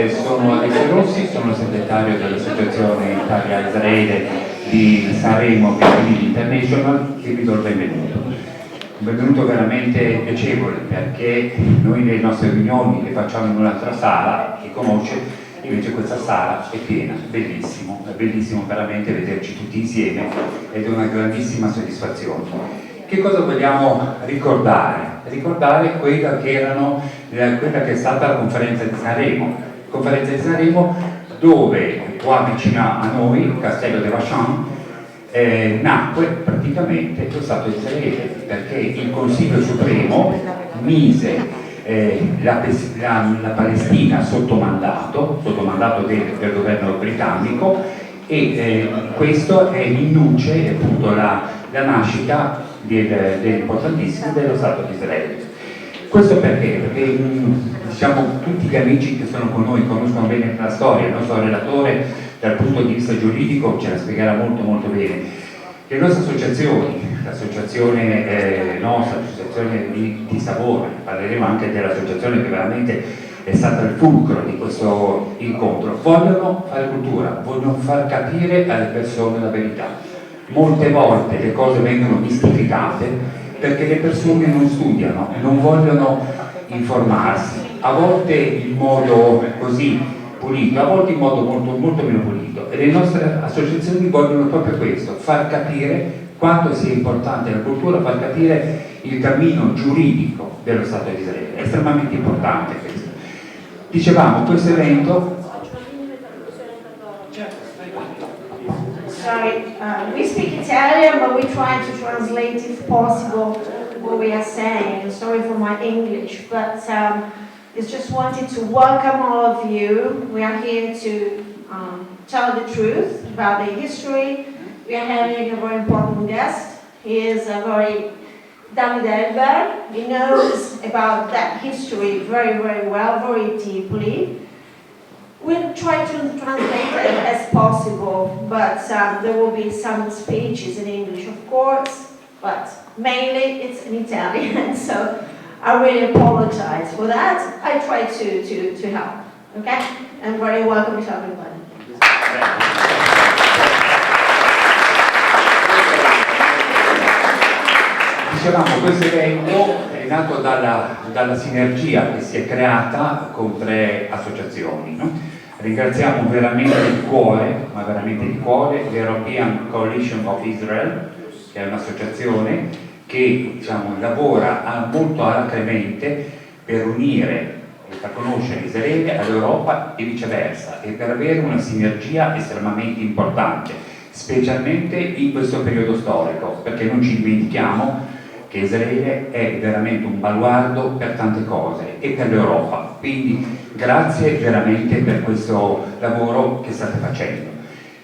sono Alessio Rossi, sono segretario dell'associazione Italia-Israele di Sanremo International e vi do il benvenuto. Un benvenuto veramente piacevole, perché noi le nostre riunioni le facciamo in un'altra sala, chi conosce, invece questa sala è piena, è bellissimo veramente vederci tutti insieme ed è una grandissima soddisfazione. Che cosa vogliamo ricordare? Ricordare quella che è stata la Conferenza di Sanremo, dove qua vicino a noi, Castello Devachan, nacque praticamente lo Stato di Israele, perché il Consiglio Supremo mise la Palestina sotto mandato del governo britannico, e questo è l'induce appunto la nascita dell'importantissimo dello Stato di Israele. Questo perché? Perché diciamo, tutti gli amici che sono con noi conoscono bene la storia, il nostro relatore dal punto di vista giuridico ce la spiegherà molto molto bene. Le nostre associazioni, l'associazione nostra, l'associazione di Savona, parleremo anche dell'associazione che veramente è stata il fulcro di questo incontro, vogliono fare cultura, vogliono far capire alle persone la verità. Molte volte le cose vengono mistificate perché le persone non studiano, non vogliono informarsi, a volte in modo così pulito, a volte in modo molto meno pulito, e le nostre associazioni vogliono proprio questo, far capire quanto sia importante la cultura, far capire il cammino giuridico dello Stato di Israele, è estremamente importante questo. Dicevamo, questo evento... Sorry, we speak Italian, but we try to translate, if possible, what we are saying. Sorry for my English, but it's just wanted to welcome all of you. We are here to tell the truth about the history. We are having a very important guest. He is David Elber. He knows about that history very well, very deeply. We'll try to translate it as possible, but there will be some speeches in English, of course, but mainly it's in Italian, so I really apologize for that. I try to help, okay? And very welcome to everybody. Dicevamo, questo evento è nato dalla sinergia che si è creata con 3 associazioni, no? Ringraziamo veramente di cuore, ma veramente di cuore, l'European Coalition of Israel, che è un'associazione che diciamo, lavora molto alacremente per unire e far conoscere Israele all'Europa e viceversa, e per avere una sinergia estremamente importante, specialmente in questo periodo storico, perché non ci dimentichiamo che Israele è veramente un baluardo per tante cose e per l'Europa, quindi grazie veramente per questo lavoro che state facendo.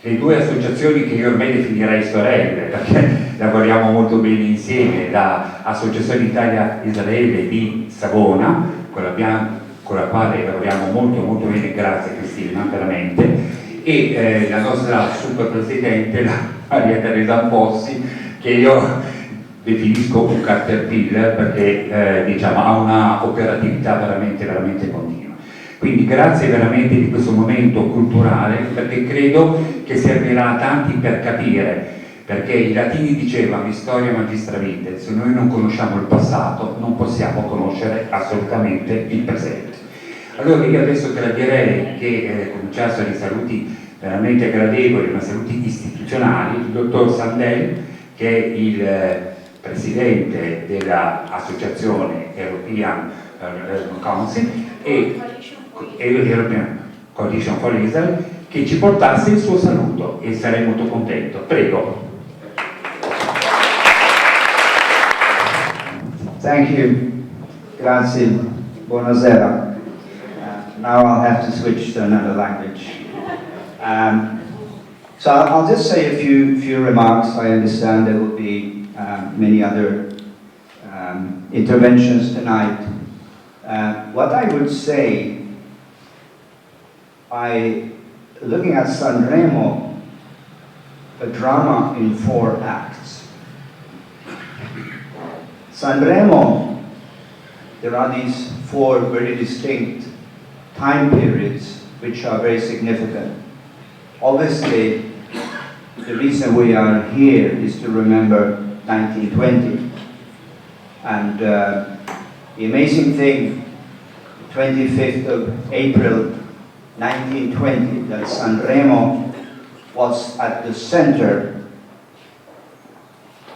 Le 2 associazioni che io ormai definirei sorelle, perché lavoriamo molto bene insieme, l'Associazione Italia-Israele di Savona, con la quale lavoriamo molto bene, grazie Cristina, veramente, e la nostra super presidente, la Maria Teresa Fossi, che io definisco un caterpillar perché diciamo, ha una operatività veramente continua. Quindi grazie veramente di questo momento culturale, perché credo che servirà a tanti per capire, perché i latini dicevano historia magistra vitae, se noi non conosciamo il passato non possiamo conoscere assolutamente il presente. Allora io adesso gradirei che cominciassero i saluti veramente gradevoli, ma saluti istituzionali, il dottor Sandel, che è il presidente dell'associazione European Council e European Coalition for Israel, che ci portasse il suo saluto e sarei molto contento. Prego. Thank you. Grazie. Buonasera. Now I'll have to switch to another language. So I'll just say a few remarks. I understand there will be many other interventions tonight. What I would say, by looking at Sanremo, a drama in 4 acts. Sanremo, there are these 4 very distinct time periods which are very significant. Obviously, the reason we are here is to remember 1920. And the amazing thing, 25th of April 1920, that Sanremo was at the center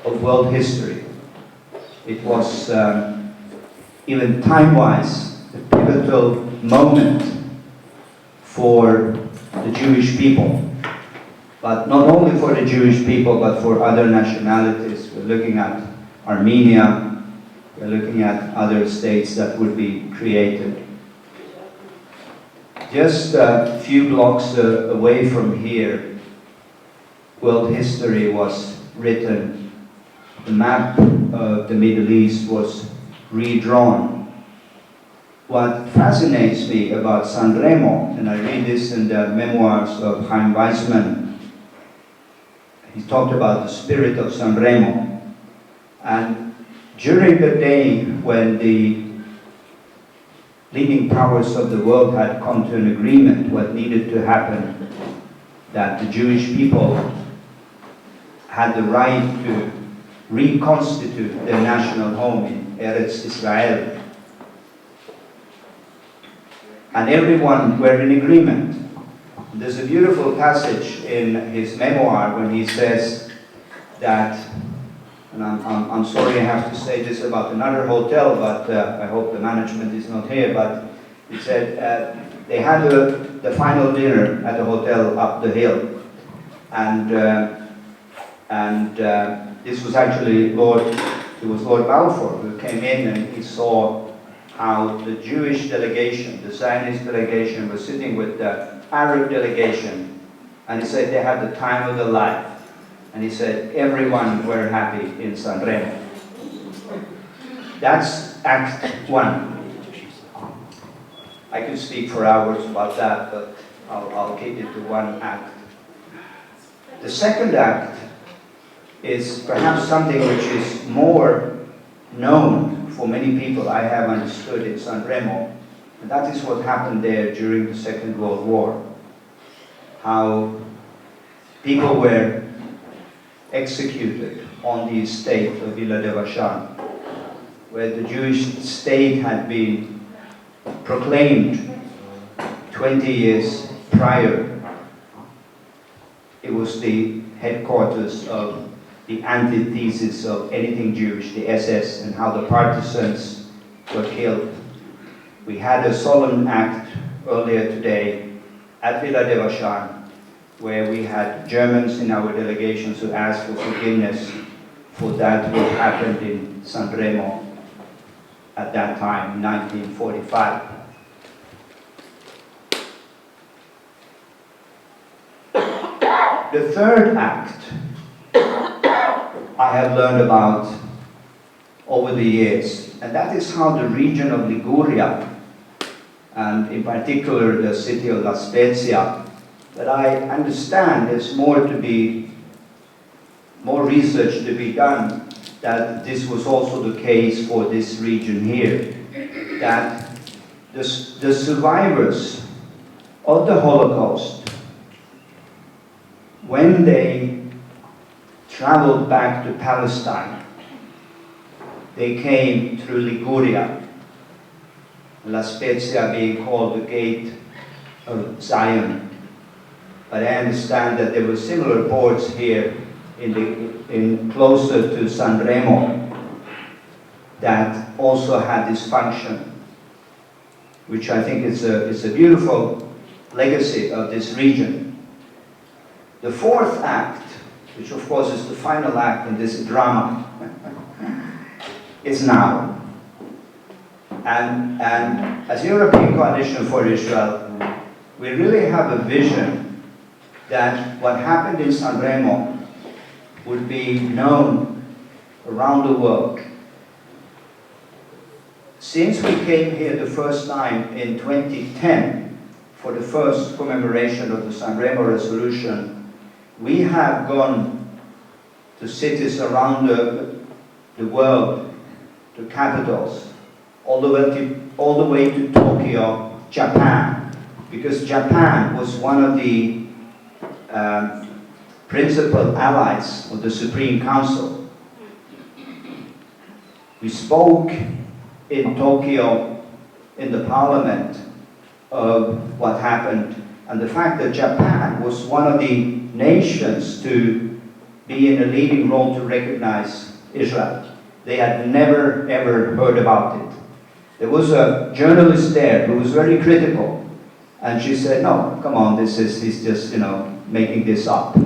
of world history. It was, even time-wise, a pivotal moment for the Jewish people. But not only for the Jewish people, but for other nationalities. We're looking at Armenia, we're looking at other states that would be created. Just a few blocks away from here, world history was written. The map of the Middle East was redrawn. What fascinates me about Sanremo, and I read this in the memoirs of Chaim Weizmann, he talked about the spirit of Sanremo. And during the day when the leading powers of the world had come to an agreement what needed to happen, that the Jewish people had the right to reconstitute their national home in Israel. And everyone were in agreement. There's a beautiful passage in his memoir when he says that, and I'm sorry I have to say this about another hotel, but I hope the management is not here, but he said they had the final dinner at the hotel up the hill. And this was actually Lord Balfour who came in, and he saw how the Jewish delegation, the Zionist delegation, was sitting with the Arab delegation, and he said they had the time of their life. And he said everyone were happy in Sanremo. That's Act 1. I could speak for hours about that, but I'll keep it to one act. The second act is perhaps something which is more known for many people, I have understood, in Sanremo, and that is what happened there during the Second World War. How people were executed on the estate of Villa Devachan, where the Jewish state had been proclaimed 20 years prior. It was the headquarters of the antithesis of anything Jewish, the SS, and how the partisans were killed. We had a solemn act earlier today at Villa Devachan, where we had Germans in our delegations who asked for forgiveness for that what happened in Sanremo at that time, in 1945. The third act I have learned about over the years, and that is how the region of Liguria, and in particular the city of La Spezia, that I understand there's more research to be done, that this was also the case for this region here, that the survivors of the Holocaust, when they traveled back to Palestine, they came through Liguria, La Spezia being called the Gate of Zion. But I understand that there were similar ports here in closer to Sanremo that also had this function, which I think is a beautiful legacy of this region. The fourth act, which of course is the final act in this drama, is now. And as European Coalition for Israel, we really have a vision that what happened in Sanremo would be known around the world. Since we came here the first time in 2010 for the first commemoration of the Sanremo resolution, we have gone to cities around the world, to capitals, all the way to Tokyo, Japan, because Japan was one of the principal allies of the Supreme Council. We spoke in Tokyo in the parliament of what happened and the fact that Japan was one of the nations to be in a leading role to recognize Israel. They had never ever heard about it. There was a journalist there who was very critical, and she said, no, come on, he's just, making this up.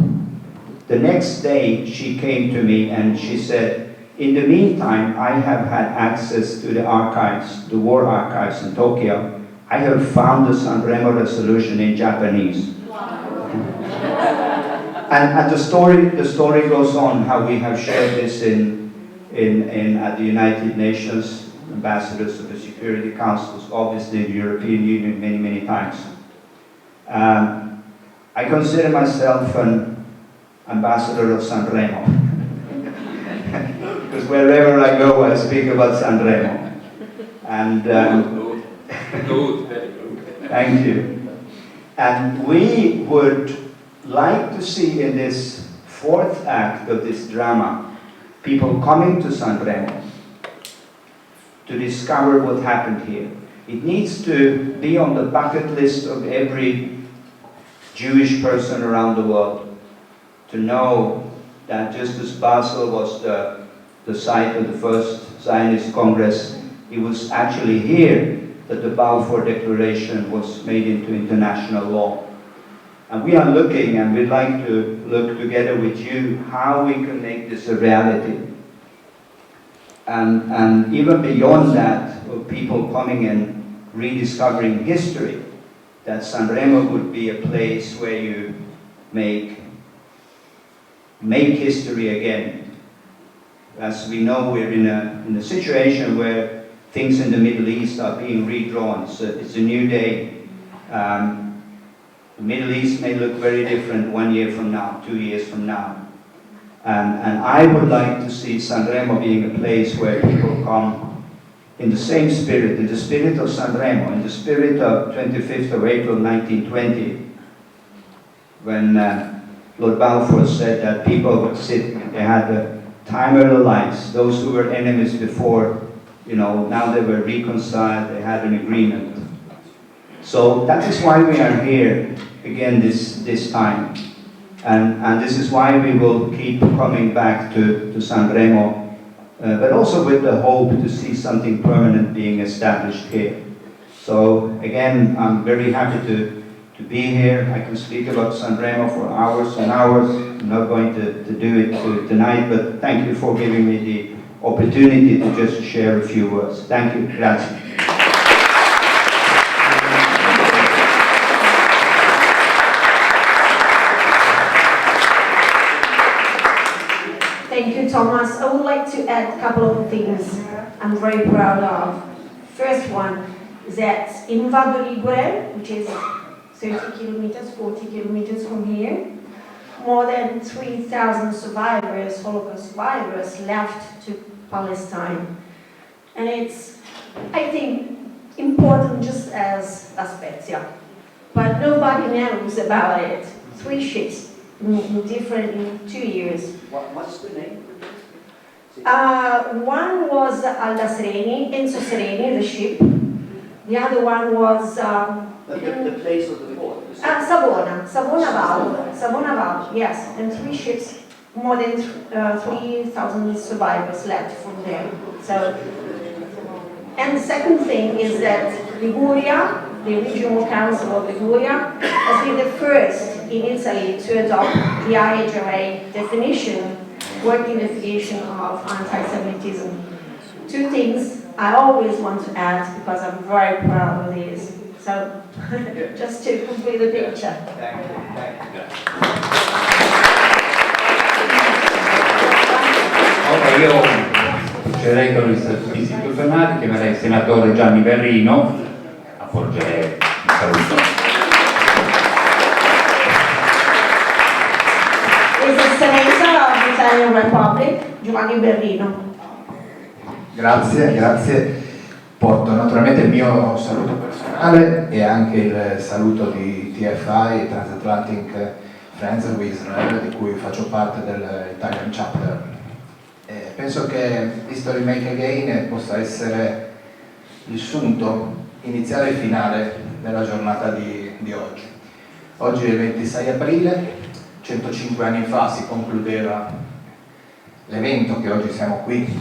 The next day she came to me and she said, in the meantime, I have had access to the archives, the war archives in Tokyo. I have found the Sanremo resolution in Japanese. And the story goes on how we have shared this at the United Nations, ambassadors of the Security Councils, obviously the European Union many, many times. I consider myself an ambassador of Sanremo. Because wherever I go, I speak about Sanremo. And Good, very good. thank you. And we would like to see in this fourth act of this drama, people coming to Sanremo to discover what happened here. It needs to be on the bucket list of every Jewish person around the world to know that just as Basel was the site of the first Zionist Congress, it was actually here that the Balfour Declaration was made into international law. And we are looking, and we'd like to look together with you how we can make this a reality. And even beyond that, of people coming and rediscovering history, that Sanremo would be a place where you make history again. As we know, we're in a situation where things in the Middle East are being redrawn. So it's a new day. The Middle East may look very different 1 year from now, 2 years from now. And I would like to see Sanremo being a place where people come in the same spirit, in the spirit of Sanremo, in the spirit of 25th of April 1920, when Lord Balfour said that people would sit, they had the time of their lives, those who were enemies before, now they were reconciled, they had an agreement. So that is why we are here again this time. And this is why we will keep coming back to Sanremo, but also with the hope to see something permanent being established here. So again, I'm very happy to be here. I can speak about Sanremo for hours and hours. I'm not going to do it tonight, but thank you for giving me the opportunity to just share a few words. Thank you. Grazie. Thank you, Thomas. I would like to add a couple of things I'm very proud of. First one is that in Vado Ligure, which is 30 kilometers, 40 kilometers from here, more than 3,000 survivors, Holocaust survivors, left to Palestine. And it's, I think, important just as La Spezia. But nobody knows about it. 3 ships. Different in 2 years. What's the name? One was Alda Sereni, Enzo Sereni, the ship. The other one was The place of the port. Savona Val, yes. And 3 ships, more than 3,000 survivors left from there. So, and the second thing is that Liguria, the Regional Council of Liguria, has been the first in Italy to adopt the IHRA definition, working definition of anti-Semitism. 2 things I always want to add because I'm very proud of this. So, just to complete the picture. Thank you. Ora io procederei con i saluti istituzionali, chiamerei il senatore Gianni Berrino a porgere il saluto. Eccellenza of the Italian Republic, Gianni Berrino. Grazie. Porto naturalmente il mio saluto personale e anche il saluto di TFI, Transatlantic Friends of Israel, di cui faccio parte dell'Italian Chapter. Penso che History Make Again possa essere il sunto iniziale e finale della giornata di oggi. Oggi è il 26 aprile, 105 anni fa si concludeva l'evento che oggi siamo qui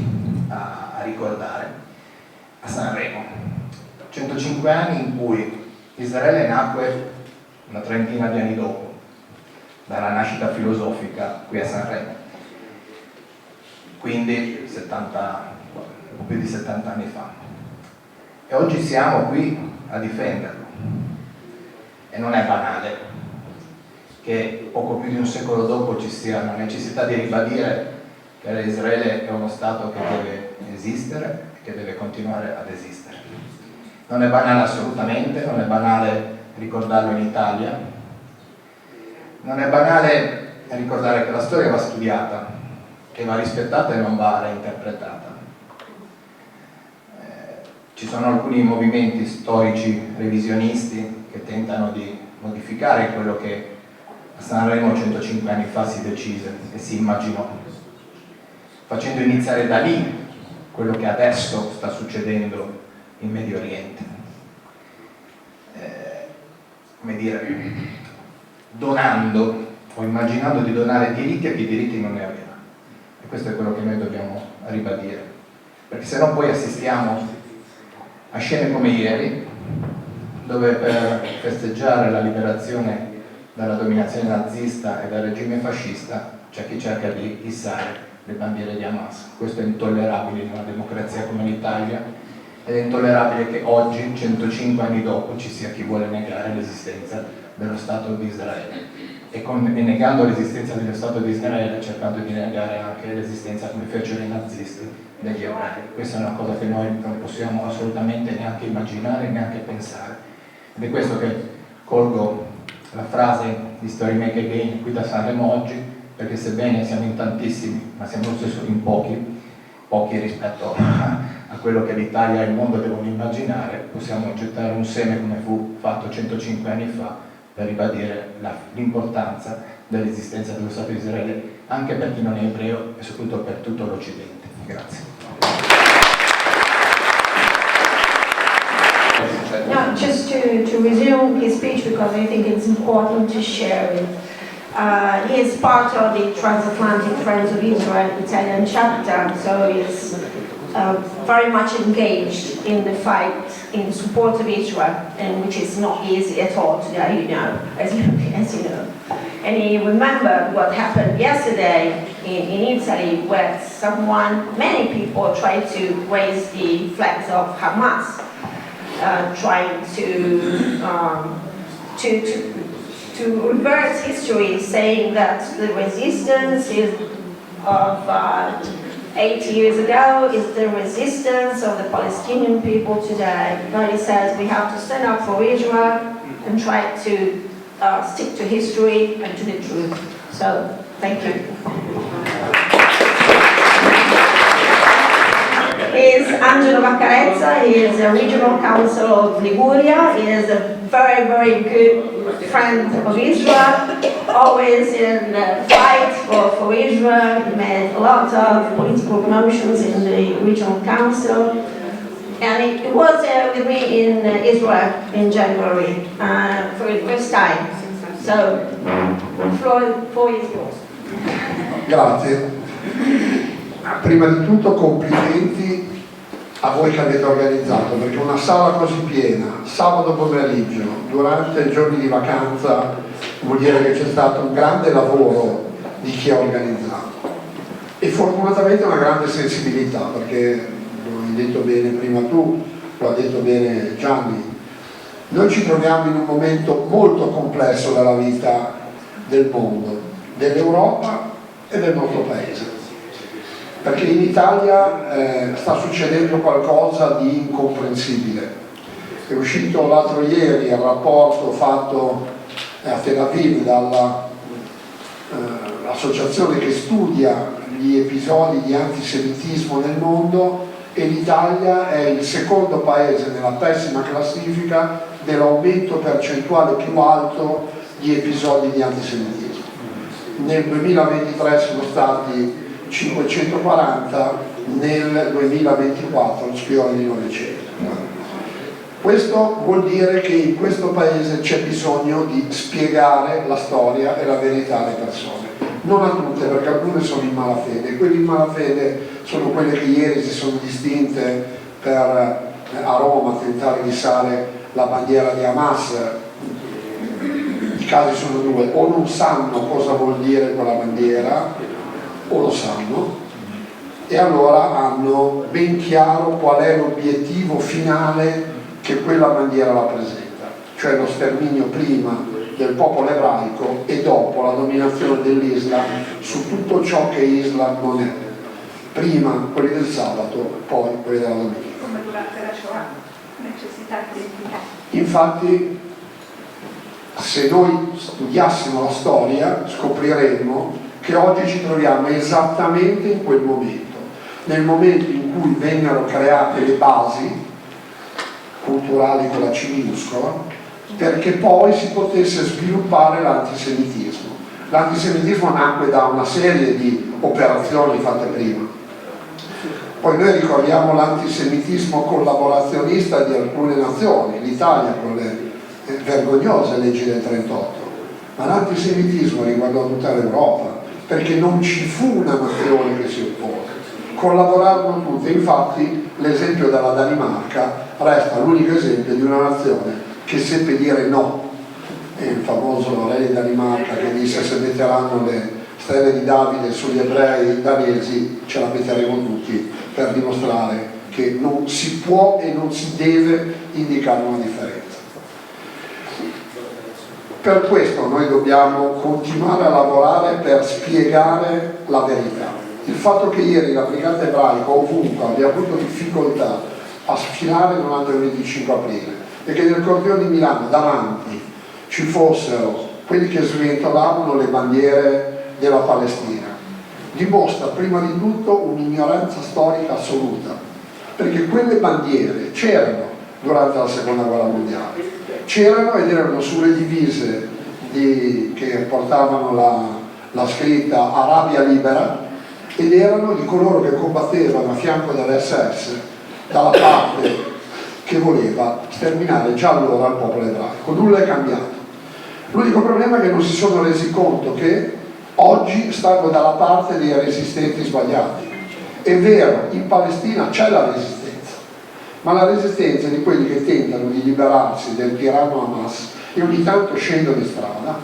a ricordare, a Sanremo. 105 anni in cui Israele nacque una trentina di anni dopo, dalla nascita filosofica qui a Sanremo. Quindi più di 70 anni fa. E oggi siamo qui a difenderlo. E non è banale che poco più di un secolo dopo ci sia la necessità di ribadire che Israele è uno Stato che deve esistere e che deve continuare ad esistere. Non è banale assolutamente, non è banale ricordarlo in Italia, non è banale ricordare che la storia va studiata, che va rispettata e non va reinterpretata. Ci sono alcuni movimenti storici revisionisti che tentano di modificare quello che a Sanremo 105 anni fa si decise e si immaginò, facendo iniziare da lì quello che adesso sta succedendo in Medio Oriente. Come dire, donando o immaginando di donare diritti a chi diritti non ne aveva. E questo è quello che noi dobbiamo ribadire, perché se no poi assistiamo a scene come ieri, dove per festeggiare la liberazione dalla dominazione nazista e dal regime fascista c'è chi cerca di issare le bandiere di Hamas. Questo è intollerabile in una democrazia come l'Italia ed è intollerabile che oggi, 105 anni dopo, ci sia chi vuole negare l'esistenza dello Stato di Israele. E negando l'esistenza dello Stato di Israele, cercando di negare anche l'esistenza, come fecero i nazisti, degli ebrei. Questa è una cosa che noi non possiamo assolutamente neanche immaginare, neanche pensare. Ed è questo che colgo la frase di Story Make Again qui da Sanremo oggi, perché sebbene siamo in tantissimi, ma siamo lo stesso in pochi rispetto a quello che l'Italia e il mondo devono immaginare, possiamo gettare un seme come fu fatto 105 anni fa per ribadire l'importanza dell'esistenza dello Stato di Israele anche per chi non è ebreo e soprattutto per tutto l'Occidente. Grazie. No, just to resume his speech, because I think it's important to share it. He is part of the Transatlantic Friends of Israel Italian chapter, so he's very much engaged in the fight in support of Israel, and which is not easy at all today, as you know. And he remembered what happened yesterday in Italy, where many people tried to raise the flags of Hamas, trying to reverse history, saying that the resistance is of 80 years ago is the resistance of the Palestinian people today. But he says we have to stand up for Israel and try to stick to history and to the truth. So, thank you. Is Angelo Vaccarezza. He is a regional council of Liguria. He is a very, very good friend of Israel, always in the fight for Israel. He made a lot of political promotions in the regional council. And he was with me in Israel in January for the first time. So, the floor is yours. Grazie. Prima di tutto complimenti a voi che avete organizzato, perché una sala così piena, sabato pomeriggio, durante i giorni di vacanza, vuol dire che c'è stato un grande lavoro di chi ha organizzato e fortunatamente una grande sensibilità, perché lo hai detto bene prima tu, lo ha detto bene Gianni, noi ci troviamo in un momento molto complesso della vita del mondo, dell'Europa e del nostro paese. Perché in Italia sta succedendo qualcosa di incomprensibile. È uscito l'altro ieri il rapporto fatto a Tel Aviv dall'associazione che studia gli episodi di antisemitismo nel mondo e l'Italia è il secondo paese nella pessima classifica dell'aumento percentuale più alto di episodi di antisemitismo. Nel 2023 sono stati 540, nel 2024 sfiora di 900. Questo vuol dire che in questo paese c'è bisogno di spiegare la storia e la verità alle persone. Non a tutte, perché alcune sono in malafede. Quelli in malafede sono quelle che ieri si sono distinte per a Roma tentare di issare la bandiera di Hamas. I casi sono due: o non sanno cosa vuol dire quella bandiera, o lo sanno, e allora hanno ben chiaro qual è l'obiettivo finale che quella bandiera rappresenta, cioè lo sterminio prima del popolo ebraico e dopo la dominazione dell'Islam su tutto ciò che Islam non è. Prima quelli del sabato, poi quelli della domenica. Come durante la Shoah, necessità di identità. Infatti, se noi studiassimo la storia, scopriremmo che oggi ci troviamo esattamente in quel momento, nel momento in cui vennero create le basi culturali con la C minuscola, perché poi si potesse sviluppare l'antisemitismo. L'antisemitismo nacque da una serie di operazioni fatte prima. Poi noi ricordiamo l'antisemitismo collaborazionista di alcune nazioni, l'Italia con le vergognose leggi del 38, ma l'antisemitismo riguardò tutta l'Europa, perché non ci fu una nazione che si oppose, collaborarono tutte. Infatti l'esempio della Danimarca resta l'unico esempio di una nazione che seppe dire no. È il famoso re di Danimarca che disse: se metteranno le stelle di Davide sugli ebrei danesi ce la metteremo tutti, per dimostrare che non si può e non si deve indicare una differenza. Per questo noi dobbiamo continuare a lavorare per spiegare la verità. Il fatto che ieri la brigata ebraica ovunque abbia avuto difficoltà a sfilare durante il 25 aprile e che nel corteo di Milano davanti ci fossero quelli che sventolavano le bandiere della Palestina, dimostra prima di tutto un'ignoranza storica assoluta, perché quelle bandiere c'erano durante la seconda guerra mondiale, c'erano ed erano sulle divise che portavano la scritta Arabia libera, ed erano di coloro che combattevano a fianco dell'SS dalla parte che voleva sterminare già allora il popolo ebraico. Nulla è cambiato. L'unico problema è che non si sono resi conto che oggi stanno dalla parte dei resistenti sbagliati. È vero, in Palestina c'è la resistenza, ma la resistenza è di quelli che tentano di liberarsi del tiranno Hamas e ogni tanto scendono in strada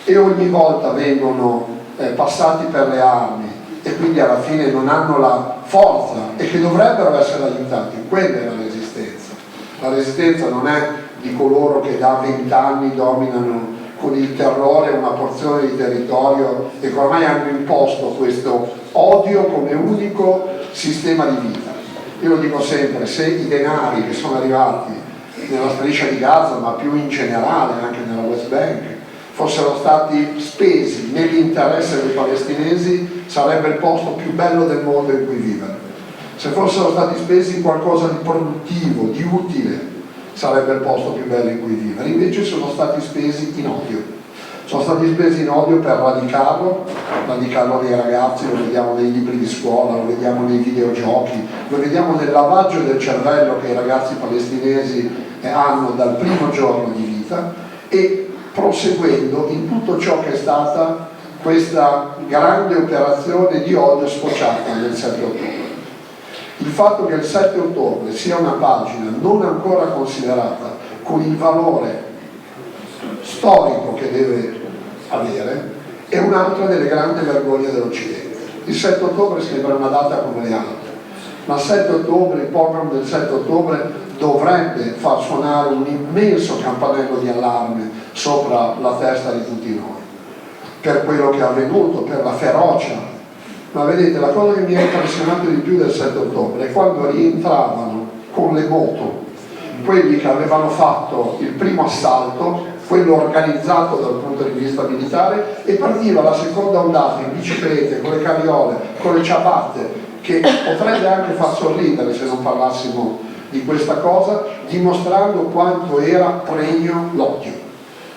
e ogni volta vengono passati per le armi e quindi alla fine non hanno la forza e che dovrebbero essere aiutati. Quella è la resistenza. La resistenza non è di coloro che da 20 anni dominano con il terrore una porzione di territorio e che ormai hanno imposto questo odio come unico sistema di vita. Io lo dico sempre: se i denari che sono arrivati nella striscia di Gaza, ma più in generale anche nella West Bank, fossero stati spesi nell'interesse dei palestinesi, sarebbe il posto più bello del mondo in cui vivere. Se fossero stati spesi in qualcosa di produttivo, di utile, sarebbe il posto più bello in cui vivere. Invece sono stati spesi in odio. Sono stati spesi in odio per radicarlo dei ragazzi, lo vediamo nei libri di scuola, lo vediamo nei videogiochi, lo vediamo nel lavaggio del cervello che i ragazzi palestinesi hanno dal primo giorno di vita, e proseguendo in tutto ciò che è stata questa grande operazione di odio sfociata nel 7 ottobre. Il fatto che il 7 ottobre sia una pagina non ancora considerata con il valore storico che deve avere è un'altra delle grandi vergogne dell'Occidente. Il 7 ottobre sembra una data come le altre, ma il 7 ottobre, il pogrom del 7 ottobre dovrebbe far suonare un immenso campanello di allarme sopra la testa di tutti noi, per quello che è avvenuto, per la ferocia. Ma vedete, la cosa che mi ha impressionato di più del 7 ottobre è quando rientravano con le moto quelli che avevano fatto il primo assalto, quello organizzato dal punto di vista militare, e partiva la seconda ondata in biciclette, con le carriole, con le ciabatte, che potrebbe anche far sorridere se non parlassimo di questa cosa, dimostrando quanto era pregno l'odio.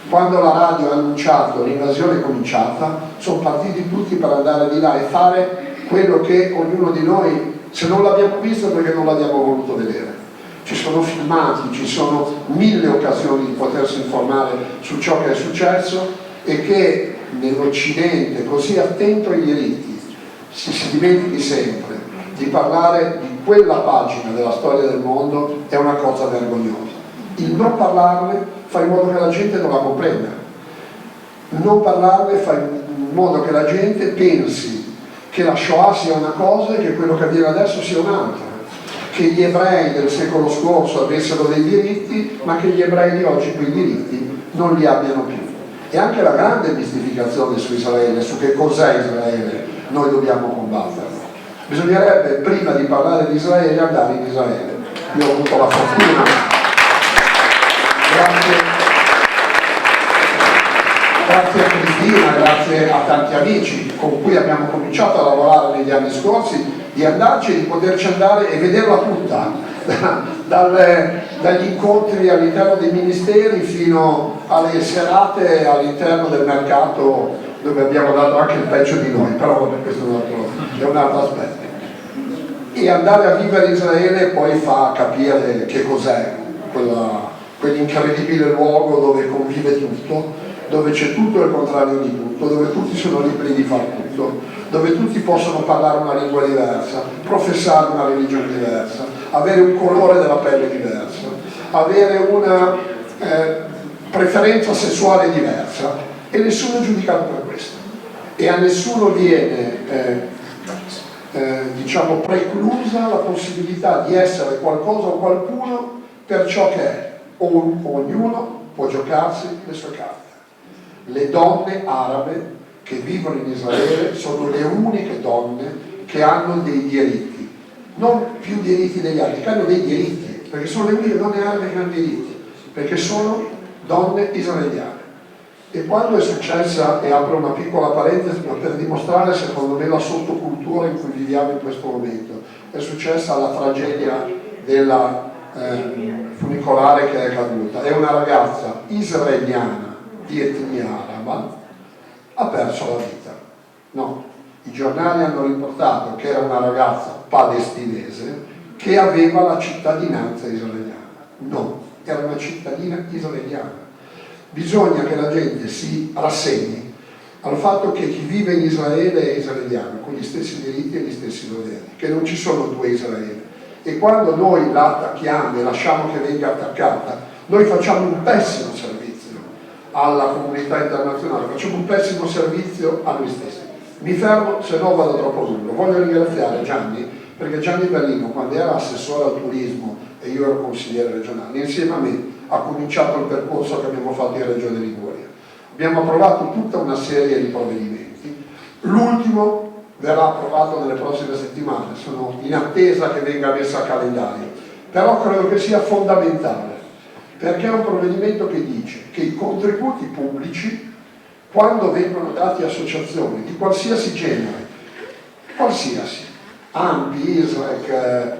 Quando la radio ha annunciato l'invasione cominciata, sono partiti tutti per andare di là e fare quello che ognuno di noi, se non l'abbiamo visto, perché non l'abbiamo voluto vedere. Ci sono filmati, ci sono 1000 occasioni di potersi informare su ciò che è successo, e che nell'Occidente così attento ai diritti si dimentichi sempre di parlare di quella pagina della storia del mondo è una cosa vergognosa. Il non parlarne fa in modo che la gente non la comprenda. Non parlarne fa in modo che la gente pensi che la Shoah sia una cosa e che quello che avviene adesso sia un'altra, che gli ebrei del secolo scorso avessero dei diritti, ma che gli ebrei di oggi quei diritti non li abbiano più. E anche la grande mistificazione su Israele, su che cos'è Israele, noi dobbiamo combatterla. Bisognerebbe, prima di parlare di Israele, andare in Israele. Io ho avuto la fortuna, grazie a Cristina, grazie a tanti amici con cui abbiamo cominciato a lavorare negli anni scorsi, di andarci e di poterci andare e vederla tutta, dagli incontri all'interno dei ministeri fino alle serate all'interno del mercato, dove abbiamo dato anche il peggio di noi, però vabbè, questo è un altro aspetto. E andare a vivere in Israele poi fa capire che cos'è quell'incredibile luogo dove convive tutto, dove c'è tutto e il contrario di tutto, dove tutti sono liberi di fare tutto, dove tutti possono parlare una lingua diversa, professare una religione diversa, avere un colore della pelle diversa, avere una preferenza sessuale diversa, e nessuno è giudicato per questo. E a nessuno viene diciamo preclusa la possibilità di essere qualcosa o qualcuno per ciò che è. Ognuno può giocarsi le sue carte. Le donne arabe che vivono in Israele sono le uniche donne che hanno dei diritti, non più diritti degli altri, che hanno dei diritti, perché sono le uniche donne arabe che hanno diritti, perché sono donne israeliane. E quando è successa, e apro una piccola parentesi, ma per dimostrare secondo me la sottocultura in cui viviamo in questo momento, è successa la tragedia della funicolare che è caduta. È una ragazza israeliana di etnia araba, ha perso la vita. No, i giornali hanno riportato che era una ragazza palestinese che aveva la cittadinanza israeliana. No, era una cittadina israeliana. Bisogna che la gente si rassegni al fatto che chi vive in Israele è israeliano, con gli stessi diritti e gli stessi doveri, che non ci sono due Israele. E quando noi la attacchiamo e lasciamo che venga attaccata, noi facciamo un pessimo servizio alla comunità internazionale, facciamo un pessimo servizio a noi stessi. Mi fermo, se no vado troppo lungo. Voglio ringraziare Gianni, perché Gianni Berrino, quando era assessore al turismo e io ero consigliere regionale, insieme a me ha cominciato il percorso che abbiamo fatto in Regione Liguria. Abbiamo approvato tutta una serie di provvedimenti, l'ultimo verrà approvato nelle prossime settimane, sono in attesa che venga messa a calendario, però credo che sia fondamentale, perché è un provvedimento che dice che i contributi pubblici, quando vengono dati a associazioni di qualsiasi genere, qualsiasi, ANPI, ISREC,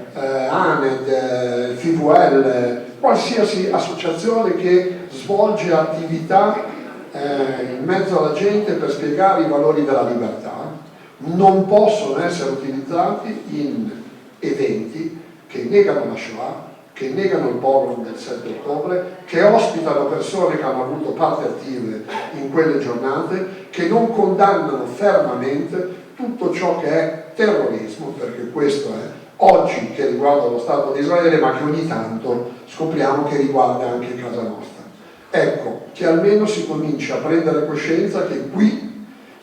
ANED, FIVL, qualsiasi associazione che svolge attività in mezzo alla gente per spiegare i valori della libertà, non possono essere utilizzati in eventi che negano la Shoah, che negano il pogrom del 7 ottobre, che ospitano persone che hanno avuto parte attive in quelle giornate, che non condannano fermamente tutto ciò che è terrorismo, perché questo è oggi che riguarda lo Stato di Israele, ma che ogni tanto scopriamo che riguarda anche casa nostra. Ecco, che almeno si cominci a prendere coscienza che qui,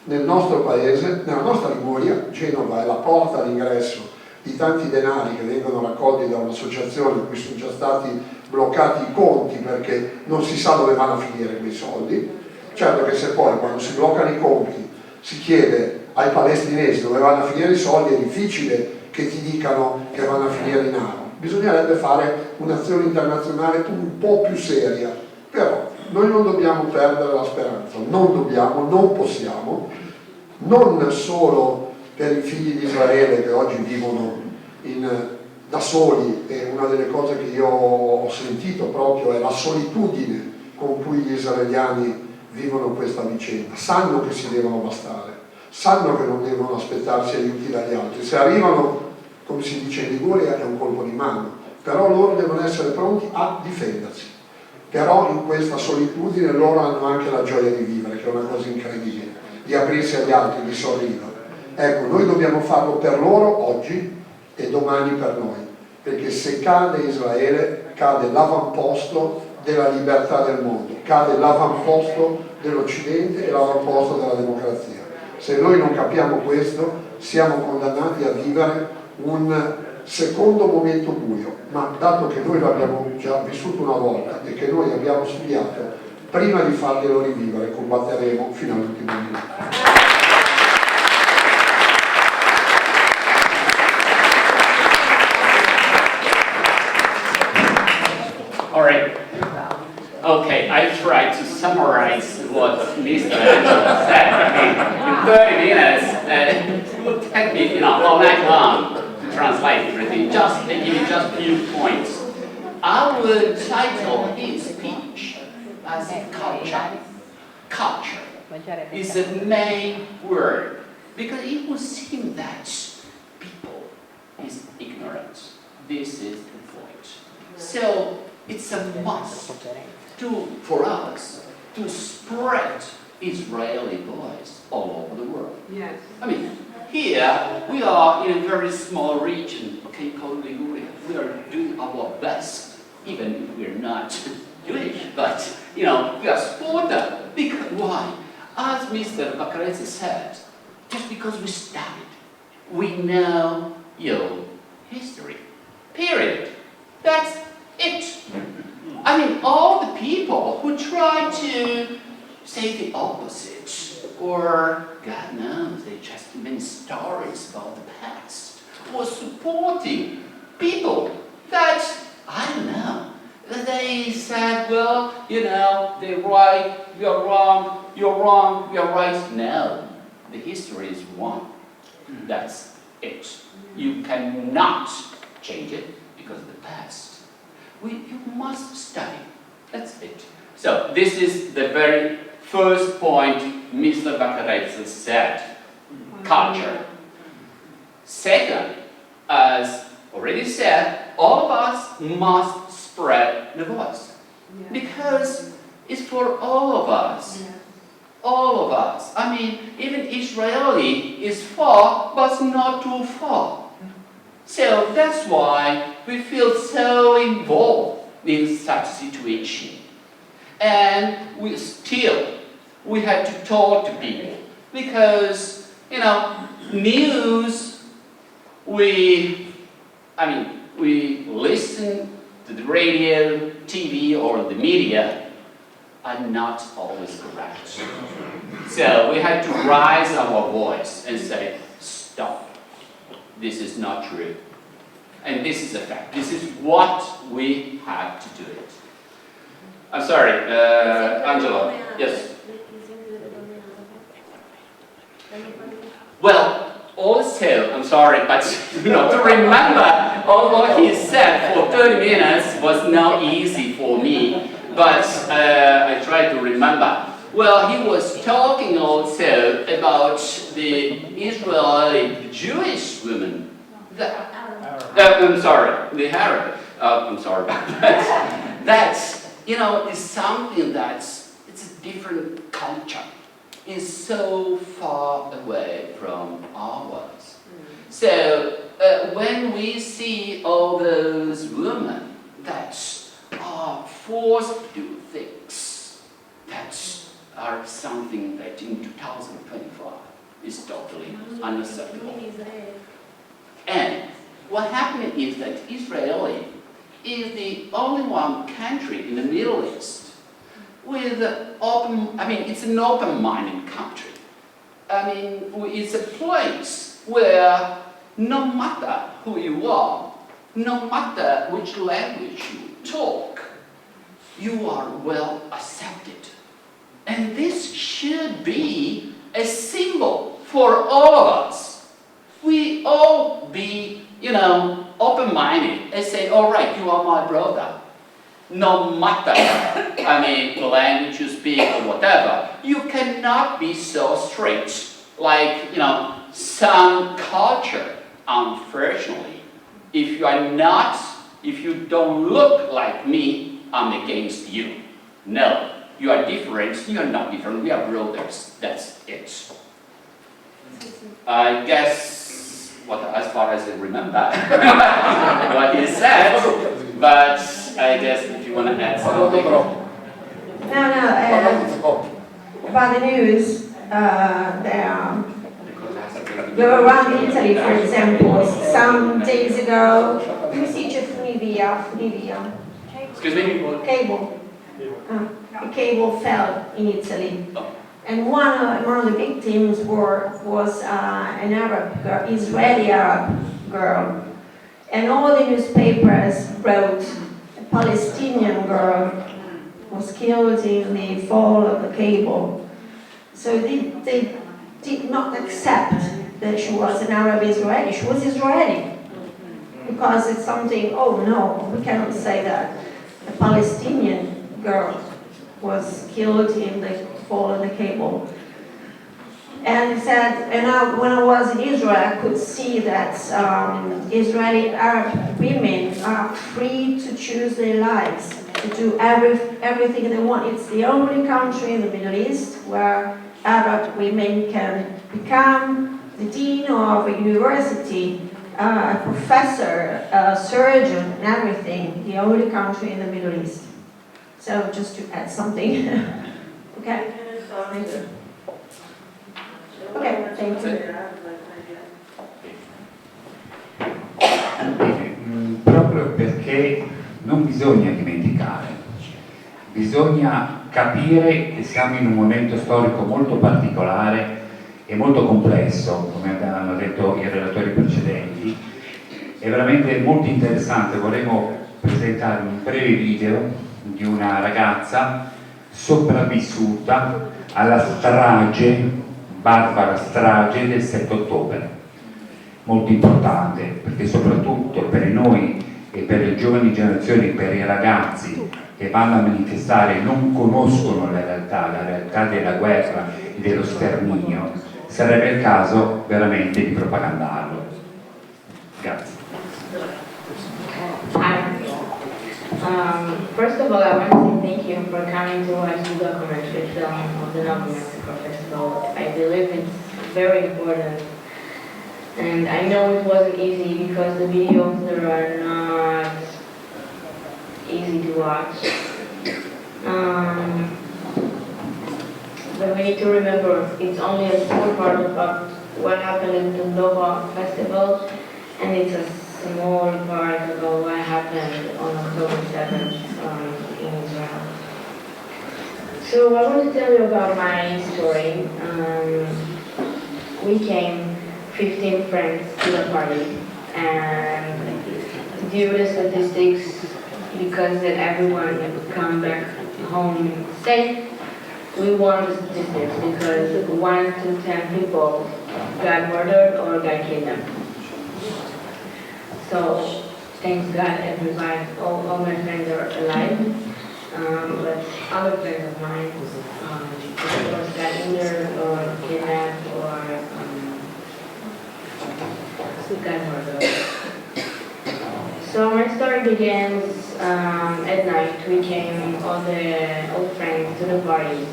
nel nostro paese, nella nostra Liguria, Genova è la porta d'ingresso di tanti denari che vengono raccolti da un'associazione in cui sono già stati bloccati i conti perché non si sa dove vanno a finire quei soldi. Certo che se poi, quando si bloccano i conti, si chiede ai palestinesi dove vanno a finire i soldi, è difficile che ti dicano che vanno a finire in aro. Bisognerebbe fare un'azione internazionale un po' più seria, però noi non dobbiamo perdere la speranza, non dobbiamo, non possiamo, non solo per i figli di Israele che oggi vivono da soli, e una delle cose che io ho sentito proprio è la solitudine con cui gli israeliani vivono questa vicenda. Sanno che si devono bastare, sanno che non devono aspettarsi aiuti dagli altri. Se arrivano, come si dice in Liguria, è un colpo di mano, però loro devono essere pronti a difendersi. Però in questa solitudine loro hanno anche la gioia di vivere, che è una cosa incredibile, di aprirsi agli altri, di sorridere. Ecco, noi dobbiamo farlo per loro oggi e domani per noi, perché se cade Israele cade l'avamposto della libertà del mondo, cade l'avamposto dell'Occidente e l'avamposto della democrazia. Se noi non capiamo questo, siamo condannati a vivere un secondo momento buio, ma dato che noi l'abbiamo già vissuto una volta e che noi abbiamo studiato, prima di farglielo rivivere combatteremo fino all'ultimo minuto. All right. Okay, I tried to summarize what Mr. Angelo said. I mean, in 30 minutes, it would take me, all night long to translate everything. Just to give you just a few points. I would title his speech as culture. Culture is the main word because it would seem that people is ignorant. This is the point. So it's a must for us to spread Israeli voice all over the world. Yes. I mean, here we are in a very small region, okay, called Liguria. We are doing our best, even if we're not Jewish, but we are supported. Because why? As Mr. Vaccarezza said, just because we studied, we know your history. Period. That's it. I mean, all the people who try to say the opposite, or God knows, they just invent stories about the past, or supporting people that, I don't know, they said, well, they're right, you're wrong, you're wrong, you're right. No, the history is one. That's it. You cannot change it because of the past. You must study. That's it. So this is the very first point Mr. Vaccarezza said. Culture. Second, as already said, all of us must spread the voice. Because it's for all of us. All of us. I mean, even Israeli is far, but not too far. So that's why we feel so involved in such a situation. And we had to talk to people. Because, news, we listen to the radio, TV, or the media, are not always correct. So we had to raise our voice and say, stop. This is not true. And this is a fact. This is what we have to do it. I'm sorry, Angelo. Yes. Well, also, I'm sorry, but to remember all what he said for 30 minutes was not easy for me. But I tried to remember. Well, he was talking also about the Israeli Jewish women. I'm sorry, the Arab. I'm sorry about that. That's, is something it's a different culture. It's so far away from ours. So when we see all those women that are forced to do things that are something that in 2025 is totally unacceptable. And what happened is that Israel is the only one country in the Middle East with it's an open-minded country. It's a place where no matter who you are, no matter which language you talk, you are well accepted. And this should be a symbol for all of us. all be, open-minded and say, all right, you are my brother. No matter, the language you speak or whatever, you cannot be so strict. Like, some culture, unfortunately, if you don't look like me, I'm against you. No, you are different, you are not different, we are brothers, that's it. I guess, as far as I remember, what he said, but I guess if you want to add something. About the news, we were around Italy, for example, some days ago. Come si dice funivia? Excuse me? Cable. A cable fell in Italy. And one of the victims was an Arab girl, Israeli Arab girl. And all the newspapers wrote a Palestinian girl was killed in the fall of the cable. So they did not accept that she was an Arab Israeli. She was Israeli. Because it's something, oh no, we cannot say that. A Palestinian girl was killed in the fall of the cable. And he said, when I was in Israel, I could see that Israeli Arab women are free to choose their lives, to do everything they want. It's the only country in the Middle East where Arab women can become the dean of a university, a professor, a surgeon, and everything. The only country in the Middle East. So just to add something. Okay? Thank you. Ok, thank you. Proprio perché non bisogna dimenticare, bisogna capire che siamo in un momento storico molto particolare e molto complesso, come hanno detto i relatori precedenti. È veramente molto interessante. Vorremmo presentare un breve video di una ragazza sopravvissuta alla barbara strage del 7 ottobre. Molto importante, perché soprattutto per noi e per le giovani generazioni, per i ragazzi che vanno a manifestare e non conoscono la realtà della guerra e dello sterminio, sarebbe il caso veramente di propagandarlo. Grazie. First of all, I want to say thank you for coming to watch the documentary film of the Novel Mexico Festival. I believe it's very important. And I know it wasn't easy because the videos there are not easy to watch. But we need to remember it's only a small part of what happened in the Nova Festival, and it's a small part about what happened on October 7th in Israel. So I want to tell you about my story. We came 15 friends to the party, and due to statistics, because that everyone would come back home safe, we won the statistics because 1 to 10 people got murdered or got kidnapped. So, thanks God, everybody, all my friends are alive. But other friends of mine, of course, got injured or kidnapped or got murdered. So my story begins at night. We came, all friends, to the party,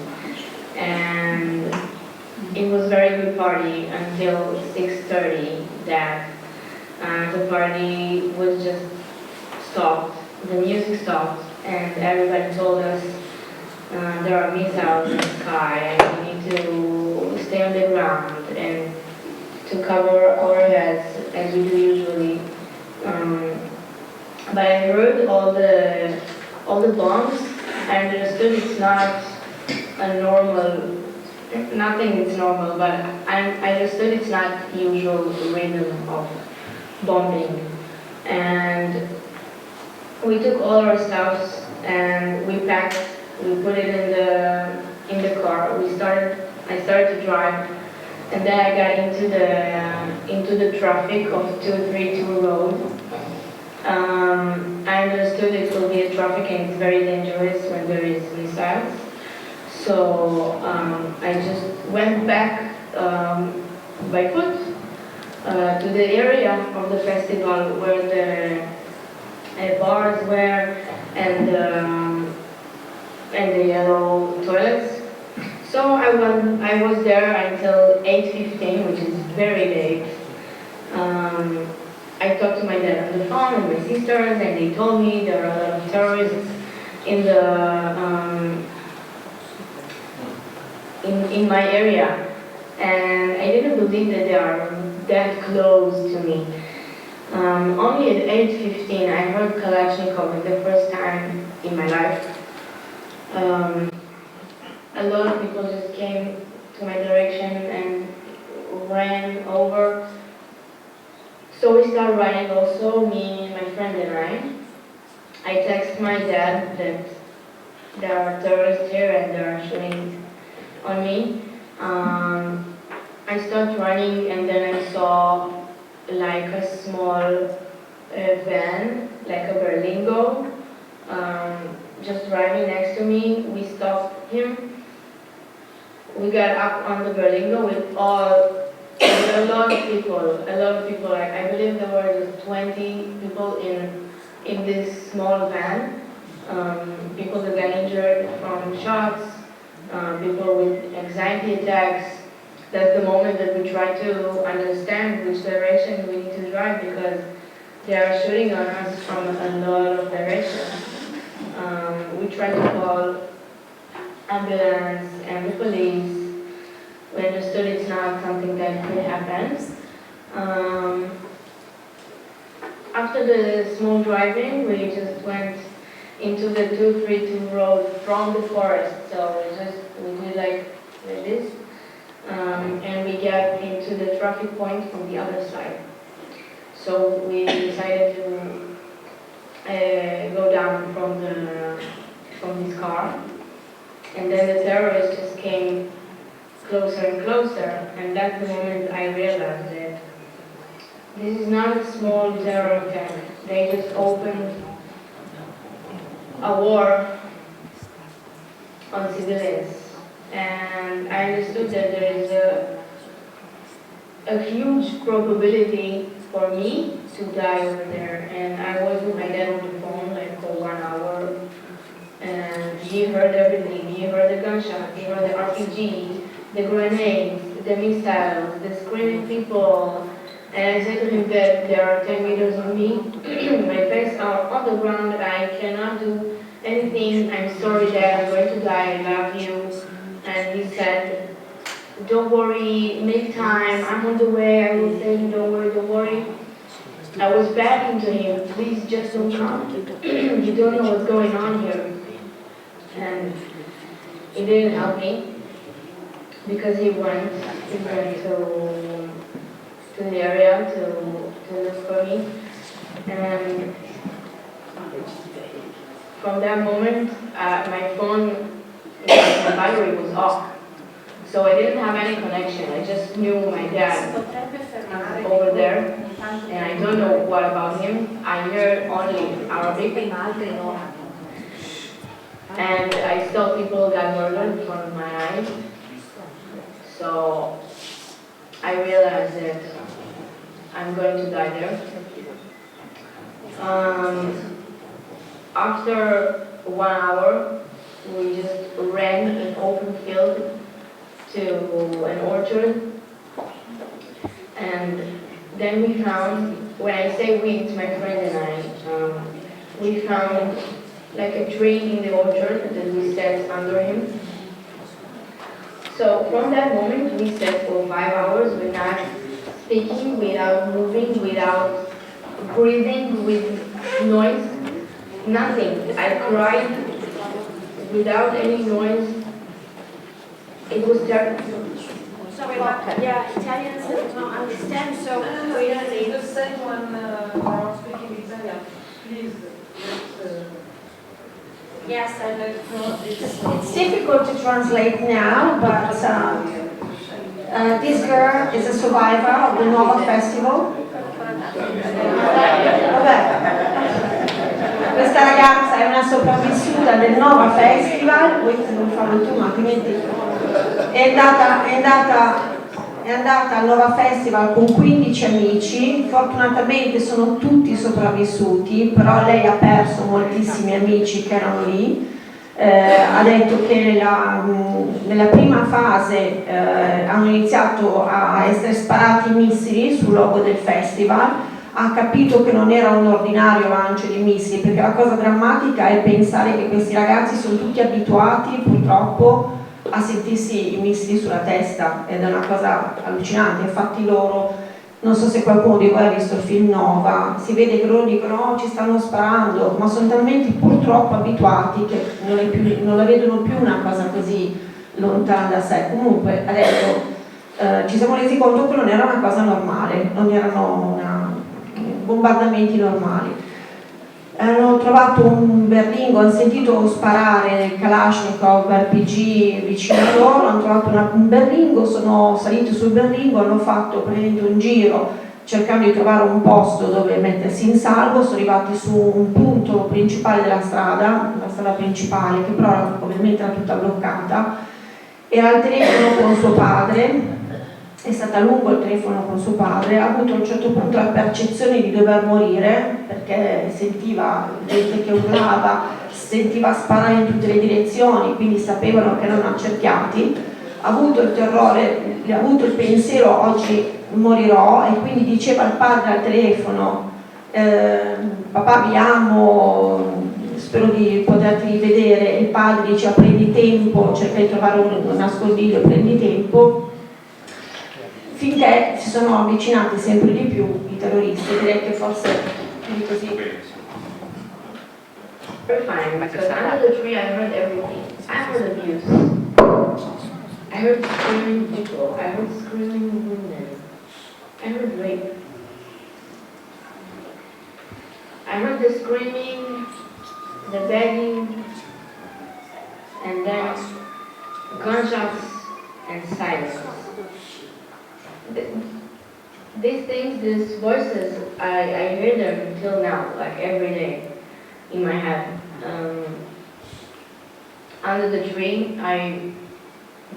and it was a very good party until 6:30. That the party was just stopped. The music stopped, and everybody told us there are missiles in the sky, and we need to stay on the ground and to cover our heads as we do usually. But I heard all the bombs. I understood it's not a normal. Nothing is normal, but I understood it's not usual rhythm of bombing. And we took all our stuff and we packed. We put it in the car. I started to drive And then I got into the traffic of 232 road. I understood it will be a traffic and it's very dangerous when there is missiles. So I just went back by foot to the area of the festival where the bars were and the yellow toilets. So I was there until 8:15, which is very late. I talked to my dad on the phone and my sisters, and they told me there are a lot of terrorists in the in my area, and I didn't believe that they are that close to me. Only at 8:15 I heard Kalashnikov for the first time in my life. A lot of people just came to my direction and ran over. So we started running also, me, my friend and I text my dad that there are terrorists here and they are shooting on me. I started running and then I saw like a small van, like a Berlingo, just driving next to me. We stopped him. We got up on the Berlingo with a lot of people. Like, I believe there were 20 people in this small van. People that got injured from shots, people with anxiety attacks. That's the moment that we try to understand which direction we need to drive because they are shooting on us from a lot of directions. We try to call ambulance and the police. We understood it's not something that could happen. After the small driving, we just went into the 232 road from the forest. So we did like this, and we got into the traffic point from the other side. So we decided to go down from this car, and then the terrorists just came closer and closer, and that's the moment I realized that this is not a small terror attack. They just opened a war on civilians, and I understood that there is a huge probability for me to die over there, and I was with my dad on the phone like for 1 hour, and he heard everything. He heard the gunshot, he heard the RPG, the grenades, the missiles, the screaming people, and I said to him that there are 10 meters of me, my face are on the ground, I cannot do anything, I'm sorry Dad, I'm going to die, I love you. And he said, don't worry, make time, I'm on the way, I will tell you, don't worry. I was begging to him, please just don't come, you don't know what's going on here. And he didn't help me. Because he went to the area to look for me, and from that moment, my phone, my battery was off, so I didn't have any connection. I just knew my dad over there, and I don't know what about him. I heard only Arabic, and I saw people got murdered in front of my eyes. So I realized that I'm going to die there. After 1 hour, we just ran in open field to an orchard. And then we found, when I say we, it's my friend and I, we found like a tree in the orchard that we sat under him. So from that moment, we sat for 5 hours without speaking, without moving, without breathing, with noise, nothing. I cried without any noise. It was terrible. Sorry, yeah, Italians don't understand, so clearly. The same one speaking Italian, please. Yes, I know. It's difficult to translate now, but this girl is a survivor of the Nova Festival. Vabbè. Questa ragazza è una sopravvissuta del Nova Festival, voi non farlo tu, ma altrimenti è andata al Nova Festival con 15 amici, fortunatamente sono tutti sopravvissuti, però lei ha perso moltissimi amici che erano lì. Ha detto che nella prima fase hanno iniziato a essere sparati missili sul logo del festival, ha capito che non era un ordinario lancio di missili, perché la cosa drammatica è pensare che questi ragazzi sono tutti abituati purtroppo a sentirsi i missili sulla testa, ed è una cosa allucinante. Infatti loro, non so se qualcuno di voi ha visto il film Nova, si vede che loro dicono oh, ci stanno sparando, ma sono talmente purtroppo abituati che non la vedono più una cosa così lontana da sé. Comunque adesso ci siamo resi conto che non era una cosa normale, non erano bombardamenti normali. Hanno trovato un berlingo, hanno sentito sparare il Kalashnikov RPG vicino a loro, hanno trovato un berlingo, sono saliti sul berlingo, hanno fatto praticamente un giro cercando di trovare un posto dove mettersi in salvo, sono arrivati su un punto principale della strada, la strada principale che però ovviamente era tutta bloccata, era al telefono con suo padre. È stata a lungo il telefono con suo padre, ha avuto a un certo punto la percezione di dover morire perché sentiva gente che urlava, sentiva sparare in tutte le direzioni, quindi sapevano che erano accerchiati. Ha avuto il terrore, ha avuto il pensiero oggi morirò, e quindi diceva al padre al telefono papà vi amo, spero di poterti rivedere. Il padre diceva prendi tempo, cerca di trovare un nascondiglio, prendi tempo. Finché si sono avvicinati sempre di più i terroristi, direi che forse è così. Very fine, because under the tree I heard everything. I heard abuse. I heard screaming people. I heard screaming women. I heard rape. I heard the screaming, the begging, and then gunshots and silence. These things, these voices, I hear them until now, like every day in my head. Under the tree, I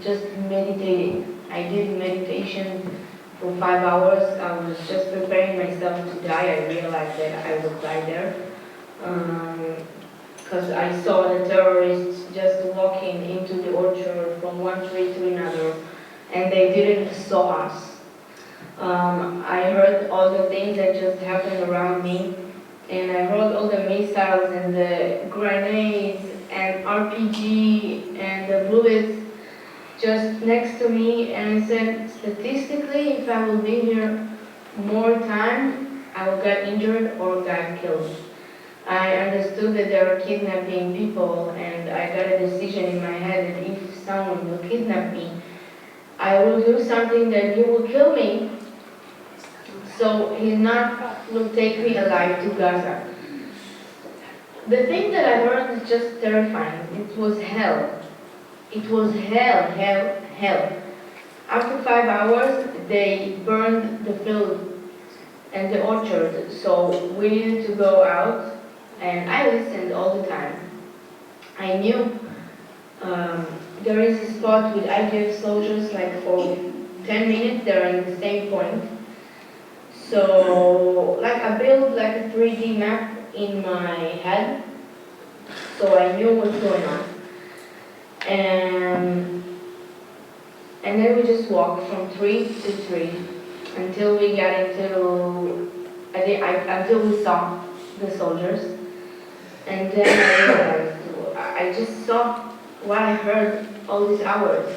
just meditated. I did meditation for 5 hours. I was just preparing myself to die. I realized that I would die there. Because I saw the terrorists just walking into the orchard from one tree to another, and they didn't saw us. I heard all the things that just happened around me, and I heard all the missiles and the grenades and RPG and the bullets just next to me, and I said, statistically, if I will be here more time, I will get injured or get killed. I understood that they were kidnapping people, and I got a decision in my head that if someone will kidnap me, I will do something that he will kill me, so he will take me alive to Gaza. The thing that I heard is just terrifying. It was hell. It was hell, hell, hell. After 5 hours, they burned the field and the orchard, so we needed to go out, and I listened all the time. I knew there is a spot with IDF soldiers, like for 10 minutes, they're in the same point. So, like I built like a 3D map in my head, so I knew what's going on. And then we just walked from tree to tree until we got into, until we saw the soldiers. And then I realized, I just saw what I heard all these hours.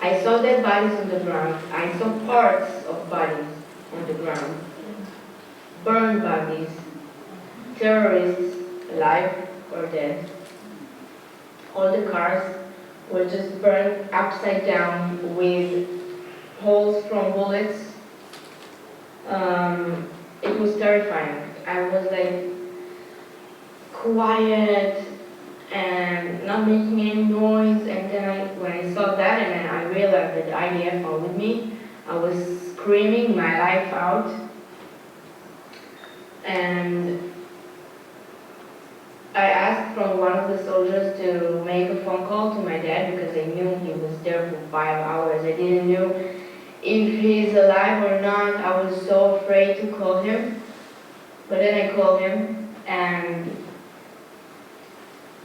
I saw dead bodies on the ground. I saw parts of bodies on the ground. Burned bodies. Terrorists, alive or dead. All the cars were just burned upside down with holes from bullets. It was terrifying. I was like quiet and not making any noise. And then when I saw that, and then I realized that the IDF were with me, I was screaming my life out. And I asked from one of the soldiers to make a phone call to my dad because I knew he was there for 5 hours. I didn't know if he's alive or not. I was so afraid to call him. But then I called him and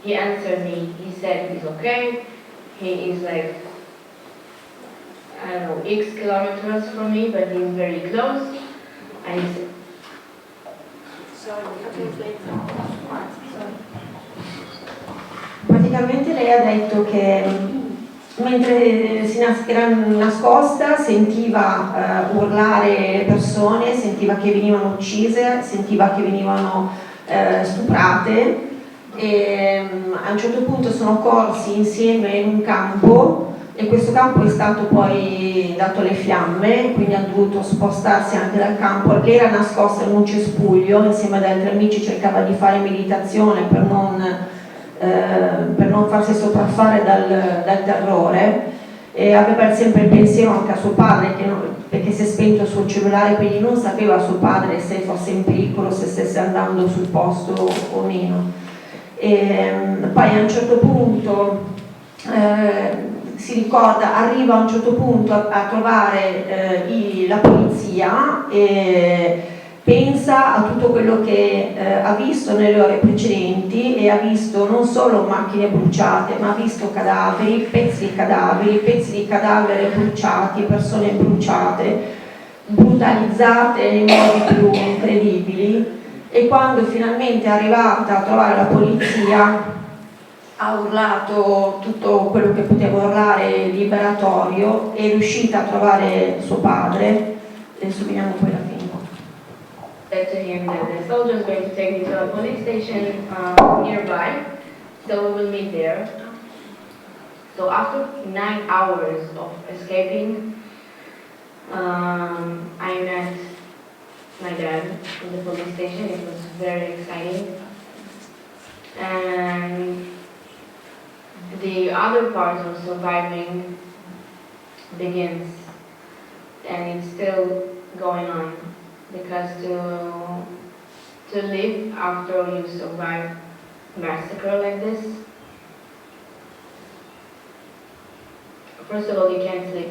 he answered me. He said he's okay. He is like, I don't know, X kilometers from me, but he's very close. And he said, Praticamente lei ha detto che mentre era nascosta sentiva urlare persone, sentiva che venivano uccise, sentiva che venivano stuprate e a un certo punto sono corsi insieme in un campo e questo campo è stato poi dato alle fiamme, quindi ha dovuto spostarsi anche dal campo. Lei era nascosta in un cespuglio insieme ad altri amici, cercava di fare meditazione per non farsi sopraffare dal terrore e aveva sempre il pensiero anche a suo padre perché si è spento il suo cellulare, quindi non sapeva suo padre se fosse in pericolo, se stesse andando sul posto o meno. E poi a un certo punto si ricorda, arriva a un certo punto a trovare la polizia e pensa a tutto quello che ha visto nelle ore precedenti e ha visto non solo macchine bruciate, ma ha visto cadaveri, pezzi di cadavere bruciati, persone bruciate, brutalizzate nei modi più incredibili. E quando finalmente è arrivata a trovare la polizia ha urlato tutto quello che poteva urlare liberatorio, è riuscita a trovare suo padre e adesso vediamo poi la fine. Said to him that the soldier is going to take me to a police station nearby, so we will meet there. So after 9 hours of escaping, I met my dad in the police station. It was very exciting. And the other part of surviving begins, and it's still going on, because to live after you survive massacre like this, first of all, you can't sleep.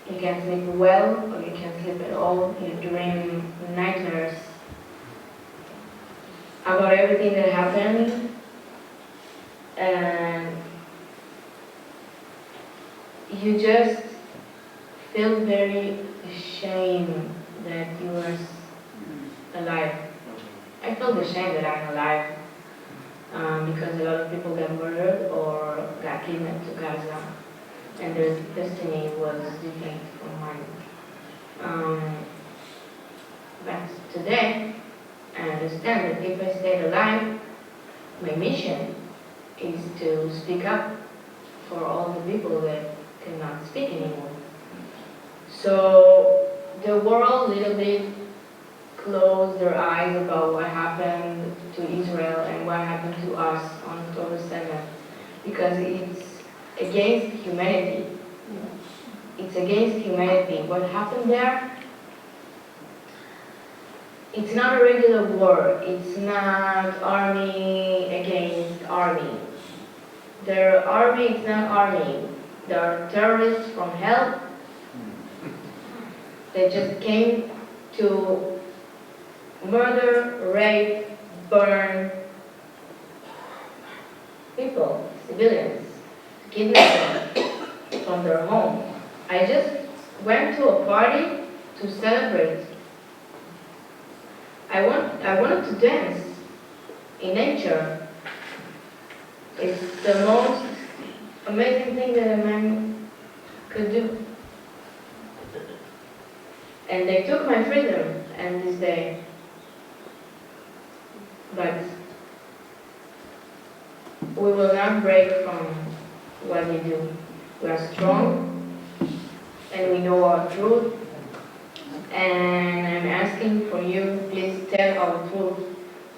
You can't sleep well, or you can't sleep at all. You dream nightmares about everything that happened, and you just feel very ashamed that you are alive. I felt ashamed that I'm alive because a lot of people got murdered or got kidnapped to Gaza, and their destiny was different from mine. But today, I understand that if I stayed alive, my mission is to speak up for all the people that cannot speak anymore. So the world little bit closed their eyes about what happened to Israel and what happened to us on October 7th, because it's against humanity. It's against humanity. What happened there, it's not a regular war. It's not army against army. Their army is not army. They are terrorists from hell. They just came to murder, rape, burn people, civilians, kidnap them from their home. I just went to a party to celebrate. I wanted to dance in nature. It's the most amazing thing that a man could do. And they took my freedom and this day. But we will not break from what we do. We are strong and we know our truth. And I'm asking for you, please tell our truth,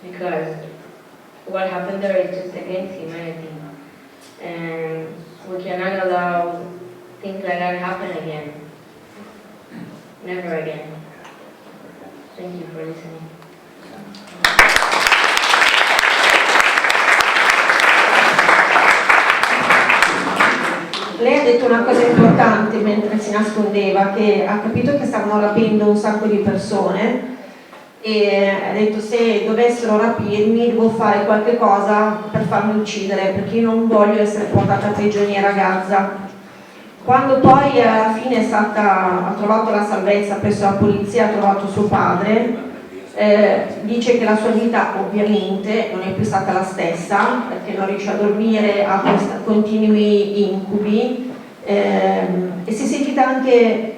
because what happened there is just against humanity. And we cannot allow things like that happen again. Never again. Thank you for listening. Lei ha detto una cosa importante mentre si nascondeva, che ha capito che stavano rapendo un sacco di persone e ha detto: se dovessero rapirmi devo fare qualche cosa per farmi uccidere, perché io non voglio essere portata prigioniera a Gaza. Quando poi alla fine ha trovato la salvezza presso la polizia, ha trovato suo padre, dice che la sua vita ovviamente non è più stata la stessa, perché non riesce a dormire, ha continui incubi, e si è sentita anche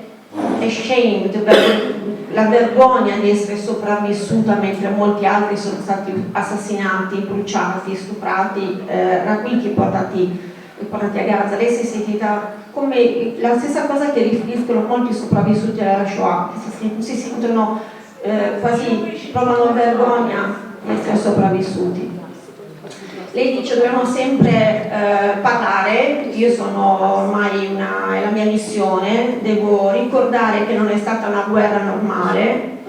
ashamed per la vergogna di essere sopravvissuta mentre molti altri sono stati assassinati, bruciati, stuprati, rapiti e portati a Gaza. Lei si è sentita come la stessa cosa che riferiscono molti sopravvissuti alla Shoah, che si sentono quasi, provano vergogna di essere sopravvissuti. Lei dice: dobbiamo sempre parlare, io sono ormai è la mia missione, devo ricordare che non è stata una guerra normale,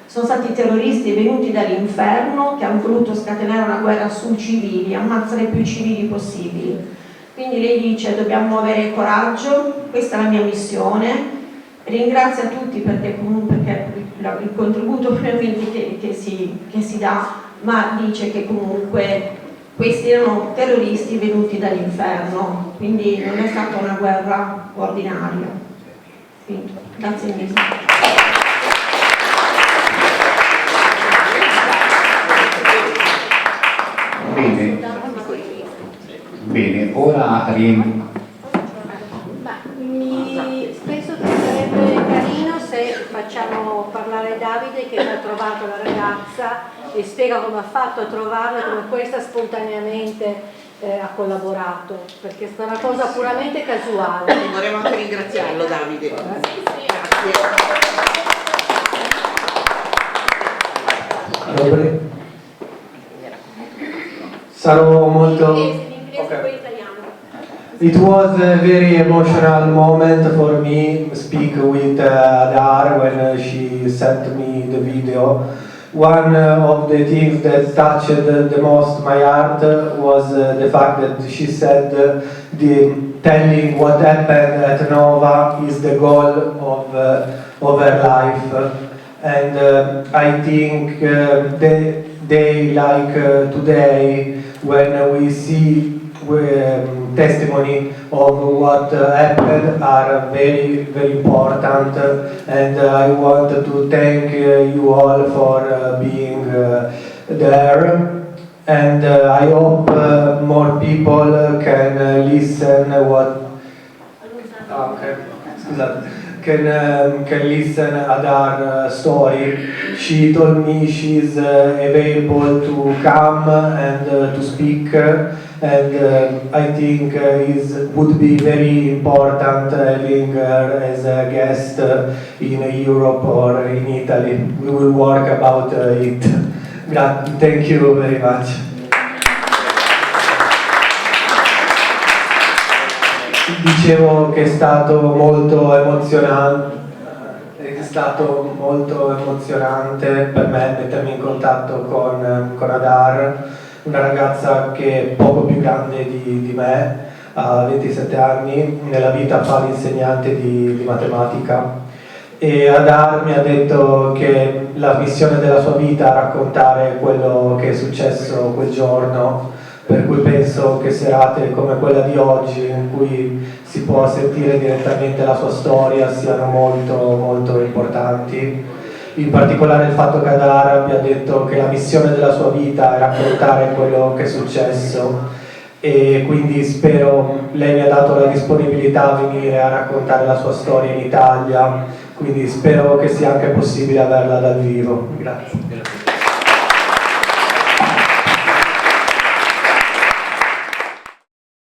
sono stati terroristi venuti dall'inferno che hanno voluto scatenare una guerra sui civili, ammazzare più civili possibili. Quindi lei dice: dobbiamo avere coraggio, questa è la mia missione. Ringrazia tutti perché il contributo ovviamente che si dà, ma dice che comunque questi erano terroristi venuti dall'inferno, quindi non è stata una guerra ordinaria. Quindi, grazie mille. Bene, ora penso che sarebbe carino se facciamo parlare Davide, che ha trovato la ragazza e spiega come ha fatto a trovarla, come questa spontaneamente ha collaborato, perché è stata una cosa puramente casuale. Vorremmo anche ringraziarlo, Davide. Grazie. Sarò molto... It was a very emotional moment for me to speak with Adar when she sent me the video. One of the things that touched the most my heart was the fact that she said telling what happened at Nova is the goal of her life. And I think they like today, when we see testimony of what happened, are very, very important, and I want to thank you all for being there, and I hope more people can listen can listen at our story. She told me she's available to come and to speak, and I think it would be very important having her as a guest in Europe or in Italy. We will work about it. Thank you very much. Dicevo che è stato molto emozionante per me mettermi in contatto con Adar, una ragazza che è poco più grande di me, ha 27 anni, nella vita fa l'insegnante di matematica, e Adar mi ha detto che la missione della sua vita è raccontare quello che è successo quel giorno, per cui penso che serate come quella di oggi, in cui si può sentire direttamente la sua storia, siano molto, molto importanti. In particolare il fatto che Adar abbia detto che la missione della sua vita è raccontare quello che è successo, e quindi spero, lei mi ha dato la disponibilità a venire a raccontare la sua storia in Italia, quindi spero che sia anche possibile averla dal vivo. Grazie.